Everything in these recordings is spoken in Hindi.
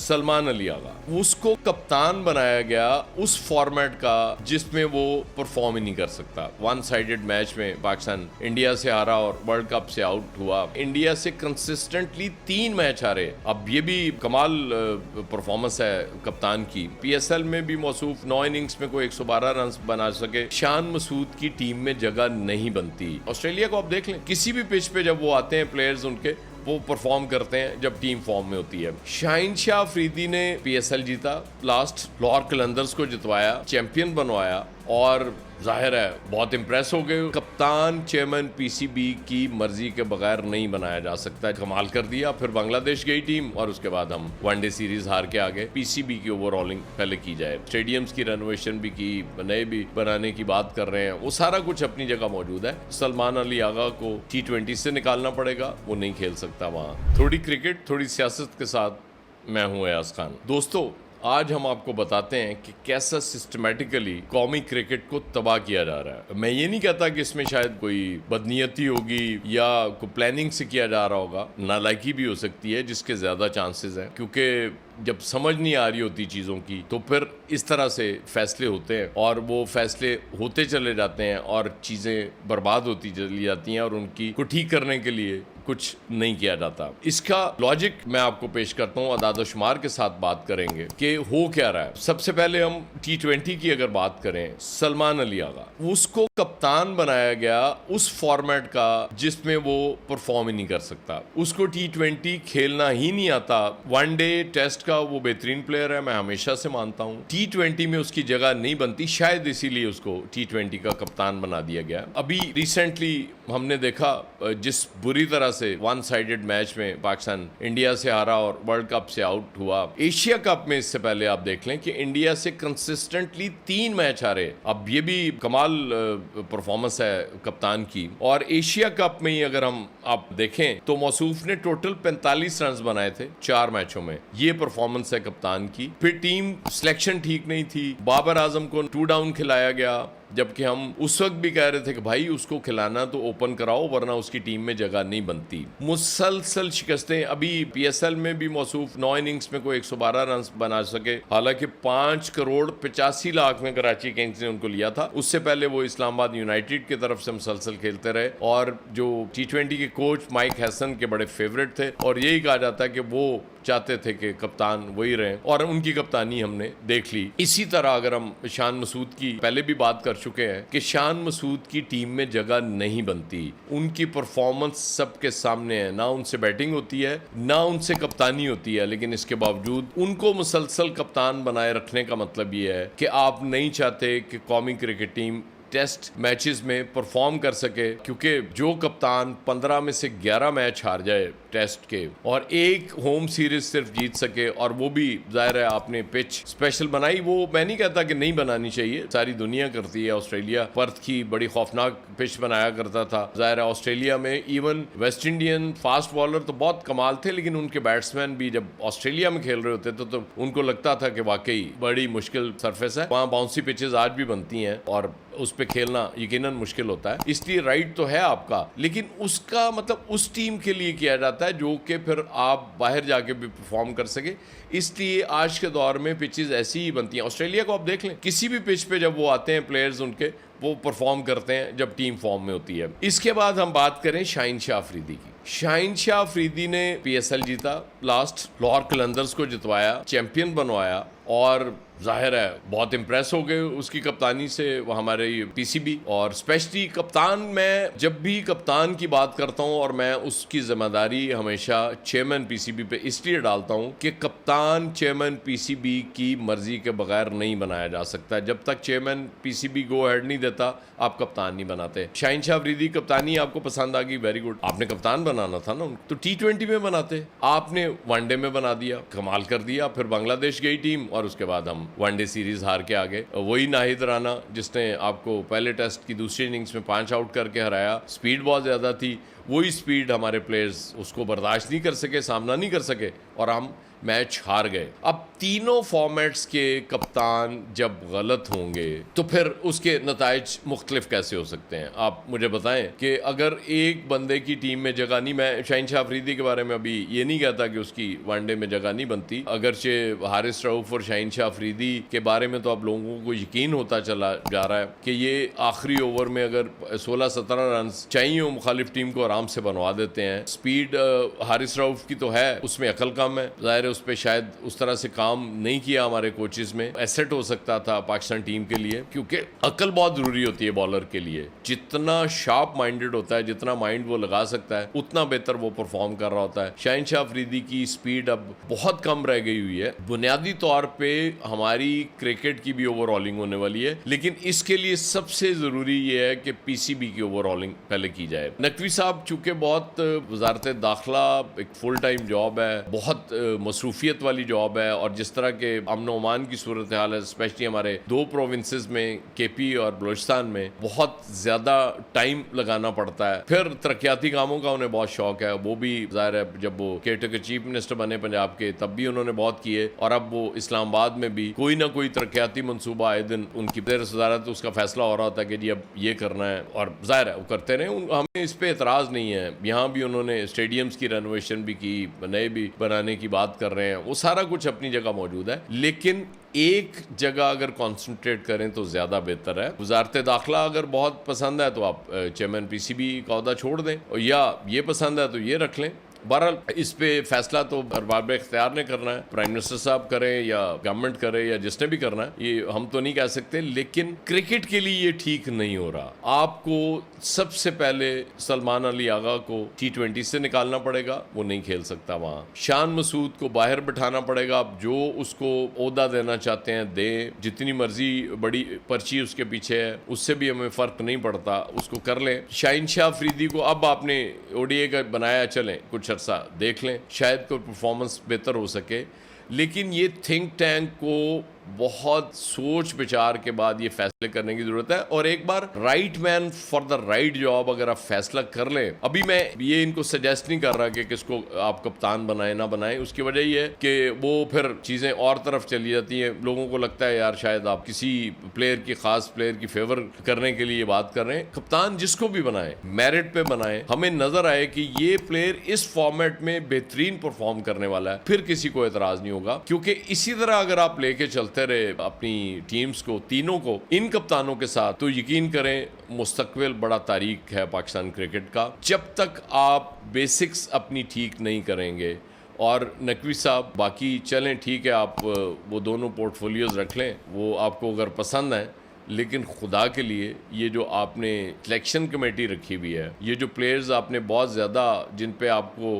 सलमान अली आगा, उसको कप्तान बनाया गया उस फॉर्मेट का जिसमें वो परफॉर्म ही नहीं कर सकता। वन साइडेड मैच में पाकिस्तान इंडिया से हारा और वर्ल्ड कप से आउट हुआ। इंडिया से कंसिस्टेंटली 3 मैच हारे। अब ये भी कमाल परफॉर्मेंस है कप्तान की। पीएसएल में भी मौसूफ 9 इनिंग्स में कोई 112 रन बना सके। शान मसूद की टीम में जगह नहीं बनती। ऑस्ट्रेलिया को आप देख लें, किसी भी पिच पे जब वो आते हैं प्लेयर्स उनके, वो परफॉर्म करते हैं जब टीम फॉर्म में होती है। शाहिन शाह अफरीदी ने पीएसएल जीता, लास्ट लाहौर कलंदर्स को जितवाया, चैंपियन बनवाया और जाहिर है बहुत इंप्रेस हो गए। कप्तान चेयरमैन पीसीबी की मर्जी के बगैर नहीं बनाया जा सकता। कमाल कर दिया। फिर बांग्लादेश गई टीम और उसके बाद हम वनडे सीरीज हार के आ गए। पीसीबी की ओवरऑलिंग पहले की जाए, स्टेडियम्स की रेनोवेशन भी की, नए भी बनाने की बात कर रहे हैं, वो सारा कुछ अपनी जगह मौजूद है। सलमान अली आगा को T20 से निकालना पड़ेगा, वो नहीं खेल सकता वहाँ। थोड़ी क्रिकेट थोड़ी सियासत के साथ मैं हूँ अयाज खान। दोस्तों, आज हम आपको बताते हैं कि कैसा सिस्टमैटिकली कौमी क्रिकेट को तबाह किया जा रहा है। मैं ये नहीं कहता कि इसमें शायद कोई बदनीयती होगी या कोई प्लानिंग से किया जा रहा होगा, नालायकी भी हो सकती है जिसके ज़्यादा चांसेस हैं, क्योंकि जब समझ नहीं आ रही होती चीज़ों की तो फिर इस तरह से फैसले होते हैं और वो फैसले होते चले जाते हैं और चीज़ें बर्बाद होती चली जाती हैं और उनकी को ठीक करने के लिए कुछ नहीं किया जाता। इसका लॉजिक मैं आपको पेश करता हूँ, अदाद-ओ-शुमार के साथ बात करेंगे कि हो क्या रहा है। सबसे पहले हम T20 की अगर बात करें, सलमान अली आगा, उसको कप्तान बनाया गया उस फॉर्मेट का जिसमें वो परफॉर्म ही नहीं कर सकता। उसको T20 खेलना ही नहीं आता। वनडे टेस्ट का वो बेहतरीन प्लेयर है, मैं हमेशा से मानता हूँ। T20 में उसकी जगह नहीं बनती, शायद इसीलिए उसको T20 का कप्तान बना दिया गया। अभी रिसेंटली हमने देखा जिस बुरी तरह से वन साइडेड मैच में पाकिस्तान इंडिया से हारा और वर्ल्ड कप से आउट हुआ। एशिया कप में इससे पहले आप देख लें कि इंडिया से कंसिस्टेंटली 3 मैच हारे। अब ये भी कमाल परफॉर्मेंस है कप्तान की। और एशिया कप में ही अगर हम आप देखें तो मौसूफ ने टोटल 45 रन बनाए थे 4 मैचों में। ये परफॉर्मेंस है कप्तान की। फिर टीम सिलेक्शन ठीक नहीं थी, बाबर आजम को 2 डाउन खिलाया गया, जबकि हम उस वक्त भी कह रहे थे कि भाई उसको खिलाना तो ओपन कराओ वरना उसकी टीम में जगह नहीं बनती। मुसलसल शिकस्तें। अभी पीएसएल में भी मौसूफ 9 इनिंग्स में कोई 112 रन बना सके, हालांकि 5 करोड़ 85 लाख में कराची किंग्स ने उनको लिया था। उससे पहले वो इस्लामाबाद यूनाइटेड की तरफ से मुसलसल खेलते रहे और जो T20 के कोच माइक हैसन के बड़े फेवरेट थे और यही कहा जाता है कि वो चाहते थे कि कप्तान वही रहे और उनकी कप्तानी हमने देख ली। इसी तरह अगर हम शान मसूद की पहले भी बात कर चुके हैं कि शान मसूद की टीम में जगह नहीं बनती। उनकी परफॉर्मेंस सबके सामने है, ना उनसे बैटिंग होती है ना उनसे कप्तानी होती है, लेकिन इसके बावजूद उनको मुसलसल कप्तान बनाए रखने का मतलब ये है कि आप नहीं चाहते कि कौमी क्रिकेट टीम टेस्ट मैचेस में परफॉर्म कर सके, क्योंकि जो कप्तान 15 में से 11 मैच हार जाए टेस्ट के और एक होम सीरीज सिर्फ जीत सके, और वो भी जाहिर है आपने पिच स्पेशल बनाई, वो मैं नहीं कहता कि नहीं बनानी चाहिए, सारी दुनिया करती है। ऑस्ट्रेलिया पर्थ की बड़ी खौफनाक पिच बनाया करता था। जाहिर है ऑस्ट्रेलिया में even West Indian fast bowler तो बहुत कमाल थे, लेकिन उनके बैट्समैन भी जब ऑस्ट्रेलिया में खेल रहे होते तो उनको लगता था कि वाकई बड़ी मुश्किल सरफेस है। वहाँ बाउंसी पिचेस आज भी बनती हैं और उस पे खेलना यकीनन मुश्किल होता है। इसलिए राइट तो है आपका, लेकिन उसका मतलब उस टीम के लिए किया जाता है जो कि फिर आप बाहर जाके भी परफॉर्म कर सके। इसलिए आज के दौर में पिचेस ऐसी ही बनती हैं। ऑस्ट्रेलिया को आप देख लें, किसी भी पिच पे जब वो आते हैं प्लेयर्स उनके, वो परफॉर्म करते हैं जब टीम फॉर्म में होती है। इसके बाद हम बात करें शाहिन शाह अफरीदी की। शाहिन शाह अफरीदी ने पीएसएल जीता, लास्ट लाहौर कलंदर्स को जितवाया, चैंपियन बनवाया और जाहिर है बहुत इंप्रेस हो गए उसकी कप्तानी से वो हमारे पीसीबी। और स्पेशली कप्तान, मैं जब भी कप्तान की बात करता हूं और मैं उसकी जिम्मेदारी हमेशा चेयरमैन पीसीबी पे इसलिए डालता हूं कि कप्तान चेयरमैन पीसीबी की मर्जी के बगैर नहीं बनाया जा सकता। जब तक चेयरमैन पीसीबी गो हेड नहीं देता आप कप्तान नहीं बनाते। शाहिन शाह अफरीदी कप्तानी आपको पसंद आ गई, वेरी गुड, आपने कप्तान बनाना था ना, तो T20 में बनाते, आपने वनडे में बना दिया, कमाल कर दिया। फिर बांग्लादेश गई टीम और उसके बाद हम वनडे सीरीज हार के आ गए। वही नाहिद राना जिसने आपको पहले टेस्ट की दूसरी इनिंग्स में 5 आउट करके हराया, स्पीड बहुत ज़्यादा थी, वही स्पीड हमारे प्लेयर्स उसको बर्दाश्त नहीं कर सके, सामना नहीं कर सके और हम मैच हार गए। अब तीनों फॉर्मेट्स के कप्तान जब गलत होंगे तो फिर उसके नताइज मुख्तलिफ कैसे हो सकते हैं? आप मुझे बताएं कि अगर एक बंदे की टीम में जगह नहीं, मैं शाहिन अफरीदी के बारे में अभी ये नहीं कहता कि उसकी वनडे में जगह नहीं बनती, अगरचे हारिस रऊफ और शाहिन अफरीदी के बारे में तो आप लोगों को यकीन होता चला जा रहा है कि ये आखिरी ओवर में अगर 16-17 रन चाहिए हो मुखालिफ टीम को आराम से बनवा देते हैं। स्पीड हारिस रऊफ की तो है, उसमें अकल कम है, जाहिर है उस पर शायद उस तरह से काम नहीं किया हमारे कोचेस में। एसेट हो सकता था पाकिस्तान टीम के लिए, क्योंकि अकल बहुत जरूरी होती है बॉलर के लिए। जितना शार्प माइंडेड होता है, जितना माइंड वो लगा सकता है, उतना बेहतर वो परफॉर्म कर रहा होता है। शाहिन अफरीदी की स्पीड अब बहुत कम रह गई हुई है। बुनियादी तौर पे हमारी क्रिकेट की भी ओवरऑलिंग होने वाली है, लेकिन इसके लिए सबसे जरूरी ये है कि पीसीबी की ओवरऑलिंग पहले की जाए। नकवी साहब चूंकि बहुत वजारत दाखिला एक फुल टाइम जॉब है, बहुत मसरूफियत वाली जॉब है, और जिस तरह के अमन ओमान की सूरत हाल है, स्पेशली हमारे 2 प्रोविंसेस में केपी और बलोचिस्तान में, बहुत ज्यादा टाइम लगाना पड़ता है। फिर तरक्याती कामों का उन्हें बहुत शौक है, वो भी जाहिर है जब वो केयर चीफ मिनिस्टर बने पंजाब के तब भी उन्होंने बहुत किए, और अब वो इस्लामाबाद में भी कोई ना कोई तरक्याती मनसूबा आए दिन उनकी वजारत उसका फैसला हो रहा होता है कि जी अब ये करना है, और जाहिर है वो करते रहे। हमें इस पे एतराज़ नहीं है। यहाँ भी उन्होंने स्टेडियम्स की रेनोवेशन भी की, नए भी बनाने की बात कर रहे हैं, वो सारा कुछ अपनी जगह मौजूद है, लेकिन एक जगह अगर कंसंट्रेट करें तो ज्यादा बेहतर है। वजारत दाखिला अगर बहुत पसंद है तो आप चेयरमैन पीसीबी का ओहदा छोड़ दें, और या ये पसंद है तो ये रख लें। बहरहाल इस पे फैसला तो अरबाब इख्तियार ने करना है, प्राइम मिनिस्टर साहब करें या गवर्नमेंट करे या जिसने भी करना है, ये हम तो नहीं कह सकते। लेकिन क्रिकेट के लिए ये ठीक नहीं हो रहा। आपको सबसे पहले सलमान अली आगा को T20 से निकालना पड़ेगा, वो नहीं खेल सकता वहां। शान मसूद को बाहर बिठाना पड़ेगा, आप जो उसको ओहदा देना चाहते हैं दें, जितनी मर्जी बड़ी पर्ची उसके पीछे है उससे भी हमें फर्क नहीं पड़ता, उसको कर लें। शाहिन अफरीदी को अब आपने ओडीए का बनाया, चलें कुछ अर्सा देख लें, शायद कोई परफॉर्मेंस बेहतर हो सके। लेकिन ये थिंक टैंक को बहुत सोच विचार के बाद ये फैसले करने की जरूरत है, और एक बार right man for the right job अगर आप फैसला कर लें। अभी मैं ये इनको सजेस्ट नहीं कर रहा कि किसको आप कप्तान बनाए ना बनाए, उसकी वजह ये है कि वो फिर चीजें और तरफ चली जाती हैं। लोगों को लगता है यार शायद आप किसी प्लेयर की, खास प्लेयर की फेवर करने के लिए बात कर रहे हैं। कप्तान जिसको भी बनाए, मेरिट पे बनाए, हमें नजर आए कि ये प्लेयर इस फॉर्मेट में बेहतरीन परफॉर्म करने वाला है, फिर किसी को एतराज नहीं होगा। क्योंकि इसी तरह अगर आप लेके चलते रहे अपनी टीम्स को, तीनों को, इन कप्तानों के साथ, तो यकीन करें मुस्तकबिल बड़ा तारीख है पाकिस्तान क्रिकेट का। जब तक आप बेसिक्स अपनी ठीक नहीं करेंगे, और नकवी साहब बाकी चलें ठीक है, आप वो दोनों पोर्टफोलियोज रख लें, वो आपको अगर पसंद है, लेकिन खुदा के लिए ये जो आपने सिलेक्शन कमेटी रखी हुई है, ये जो प्लेयर्स आपने बहुत ज़्यादा जिन पे आपको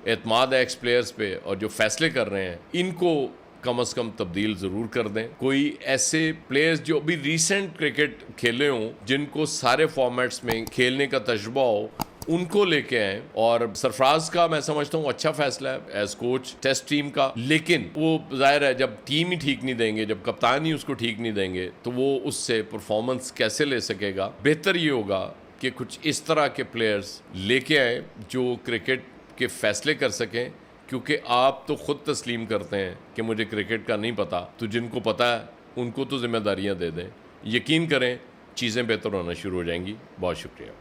एतमाद है एक्स प्लेयर्स पे, और जो फैसले कर रहे हैं, इनको कम से कम तब्दील ज़रूर कर दें। कोई ऐसे प्लेयर्स जो अभी रिसेंट क्रिकेट खेले हों, जिनको सारे फॉर्मेट्स में खेलने का तजुर्बा हो, उनको लेके आए। और सरफराज का मैं समझता हूँ अच्छा फैसला है एज कोच टेस्ट टीम का, लेकिन वो जाहिर है जब टीम ही ठीक नहीं देंगे, जब कप्तान ही उसको ठीक नहीं देंगे, तो वो उससे परफॉर्मेंस कैसे ले सकेगा। बेहतर ये होगा कि कुछ इस तरह के प्लेयर्स लेके आए जो क्रिकेट के फैसले कर सकें, क्योंकि आप तो खुद तस्लीम करते हैं कि मुझे क्रिकेट का नहीं पता, तो जिनको पता है उनको तो जिम्मेदारियां दे दें। यकीन करें चीज़ें बेहतर होना शुरू हो जाएंगी। बहुत शुक्रिया।